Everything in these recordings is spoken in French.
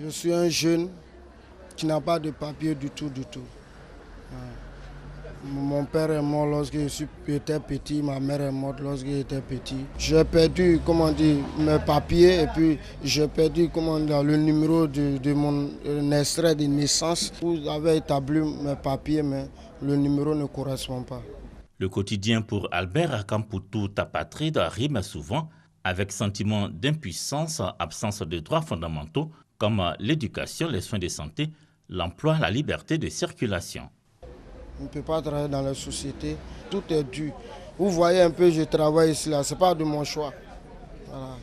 Je suis un jeune qui n'a pas de papier du tout. Mon père est mort lorsque j'étais petit, ma mère est morte lorsque j'étais petit. J'ai perdu, mes papiers et puis j'ai perdu, le numéro de mon extrait de naissance. Vous avez établi mes papiers, mais le numéro ne correspond pas. Le quotidien pour Albert Akampoutou Tapatride rime souvent avec sentiment d'impuissance, absence de droits fondamentaux comme l'éducation, les soins de santé, l'emploi, la liberté de circulation. On ne peut pas travailler dans la société, tout est dû. Vous voyez un peu, je travaille ici, ce n'est pas de mon choix. Voilà.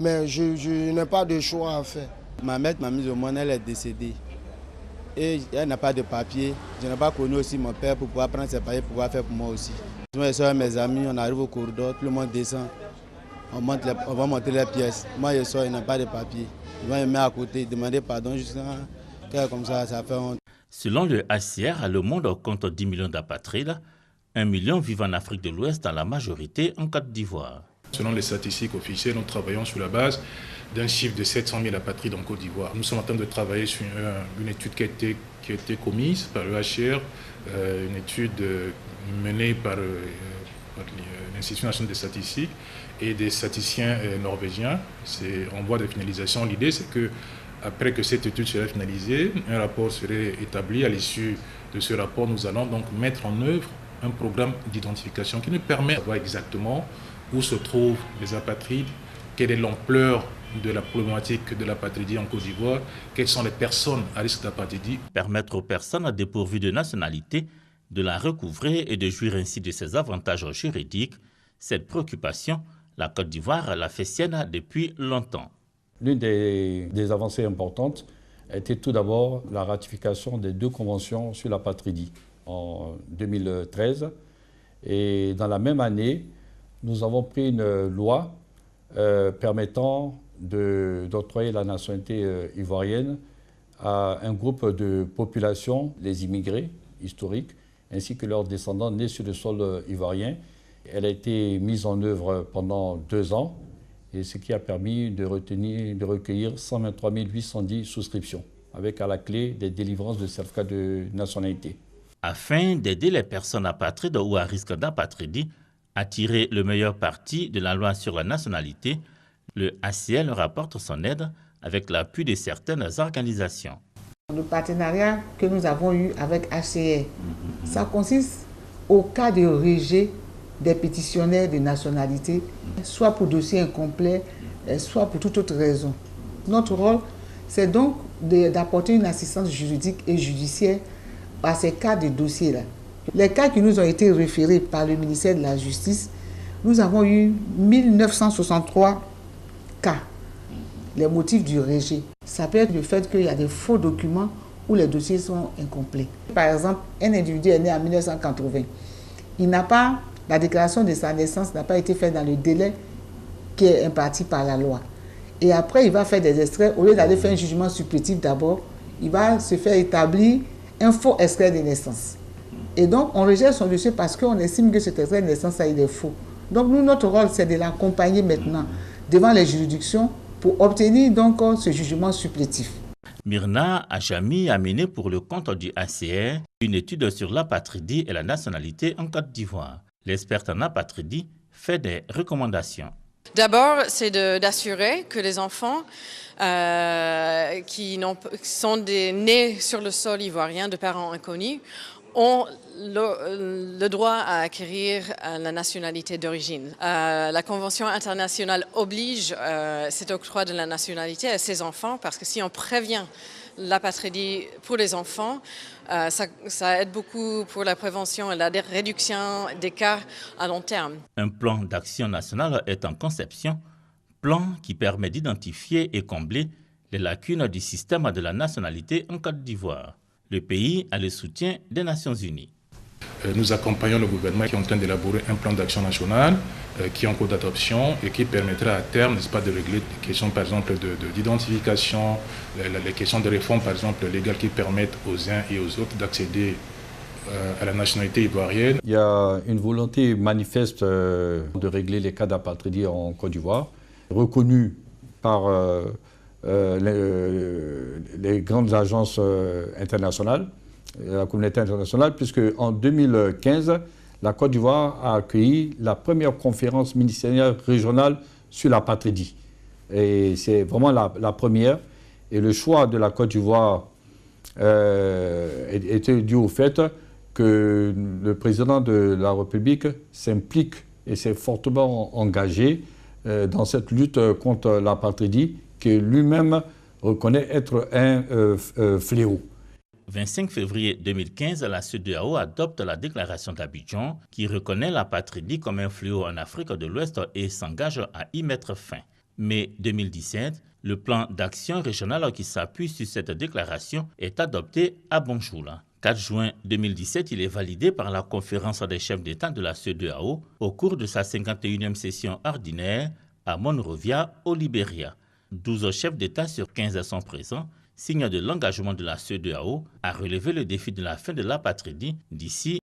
Mais je n'ai pas de choix à faire. Ma mère m'a mise au monde, elle est décédée. Et elle n'a pas de papier. Je n'ai pas connu aussi mon père pour pouvoir prendre ses papiers, pour pouvoir faire pour moi aussi. Moi, je mes amis, on arrive au corridor, tout le monde descend. On va monter les pièces. Moi, je sors, il n'a pas de papier. Ils vont me mettre à côté, demander pardon, jusqu'à comme ça fait honte. Selon le HCR, le monde compte 10 millions d'apatrides. 1 million vivent en Afrique de l'Ouest, dans la majorité en Côte d'Ivoire. Selon les statistiques officielles, nous travaillons sur la base d'un chiffre de 700 000 apatrides en Côte d'Ivoire. Nous sommes en train de travailler sur une étude qui a été commise par le HCR, une étude menée par l'Institut national des statistiques et des statisticiens norvégiens. C'est en voie de finalisation. L'idée, c'est que après que cette étude serait finalisée, un rapport serait établi. À l'issue de ce rapport, nous allons donc mettre en œuvre un programme d'identification qui nous permet de voir exactement où se trouvent les apatrides, quelle est l'ampleur de la problématique de l'apatridie en Côte d'Ivoire, quelles sont les personnes à risque d'apatridie. Permettre aux personnes dépourvues de nationalité de la recouvrer et de jouir ainsi de ses avantages juridiques, cette préoccupation, la Côte d'Ivoire l'a fait sienne depuis longtemps. L'une des avancées importantes était tout d'abord la ratification des 2 conventions sur l'apatridie en 2013. Et dans la même année, nous avons pris une loi permettant d'octroyer la nationalité ivoirienne à un groupe de population, les immigrés historiques, ainsi que leurs descendants nés sur le sol ivoirien. Elle a été mise en œuvre pendant 2 ans, et ce qui a permis de recueillir 123 810 souscriptions, avec à la clé des délivrances de certificats de nationalité. Afin d'aider les personnes apatrides ou à risque d'apatridie à tirer le meilleur parti de la loi sur la nationalité, le HCR rapporte son aide avec l'appui de certaines organisations. Le partenariat que nous avons eu avec HCR, ça consiste au cas de rejet des pétitionnaires de nationalité, soit pour dossier incomplet, soit pour toute autre raison. Notre rôle, c'est donc d'apporter une assistance juridique et judiciaire à ces cas de dossiers-là. Les cas qui nous ont été référés par le ministère de la Justice, nous avons eu 1963 cas, les motifs du rejet. Ça peut être le fait qu'il y a des faux documents où les dossiers sont incomplets. Par exemple, un individu est né en 1980. La déclaration de sa naissance n'a pas été faite dans le délai qui est imparti par la loi. Et après, il va faire des extraits. Au lieu d'aller faire un jugement supplétif d'abord, il va se faire établir un faux extrait de naissance. Et donc, on rejette son dossier parce qu'on estime que cet extrait de naissance est faux. Donc, nous, notre rôle, c'est de l'accompagner maintenant devant les juridictions pour obtenir donc ce jugement supplétif. Myrna Ajami a mené pour le compte du HCR une étude sur l'apatridie et la nationalité en Côte d'Ivoire. L'experte en apatridie fait des recommandations. D'abord, c'est d'assurer que les enfants qui sont nés sur le sol ivoirien de parents inconnus ont le droit à acquérir la nationalité d'origine. La Convention internationale oblige cet octroi de la nationalité à ces enfants parce que si on prévient l'apatridie pour les enfants, ça aide beaucoup pour la prévention et la réduction des cas à long terme. Un plan d'action national est en conception, plan qui permet d'identifier et combler les lacunes du système de la nationalité en Côte d'Ivoire. Le pays a le soutien des Nations Unies. Nous accompagnons le gouvernement qui est en train d'élaborer un plan d'action national qui est en cours d'adoption et qui permettra à terme, n'est-ce pas, de régler des questions, par exemple, d'identification, les questions de réforme, par exemple, légales qui permettent aux uns et aux autres d'accéder à la nationalité ivoirienne. Il y a une volonté manifeste de régler les cas d'apatridie en Côte d'Ivoire, reconnue par les grandes agences internationales, la communauté internationale, puisque en 2015, la Côte d'Ivoire a accueilli la première conférence ministérielle régionale sur l'apatridie. Et c'est vraiment la première. Et le choix de la Côte d'Ivoire était dû au fait que le président de la République s'implique et s'est fortement engagé dans cette lutte contre l'apatridie, que lui-même reconnaît être un fléau. 25 février 2015, la CEDEAO adopte la déclaration d'Abidjan qui reconnaît l'apatridie comme un fléau en Afrique de l'Ouest et s'engage à y mettre fin. Mai 2017, le plan d'action régional qui s'appuie sur cette déclaration est adopté à Banjul. 4 juin 2017, il est validé par la conférence des chefs d'État de la CEDEAO au cours de sa 51e session ordinaire à Monrovia, au Libéria. 12 chefs d'État sur 15 sont présents, signe de l'engagement de la CEDEAO à relever le défi de la fin de l'apatridie d'ici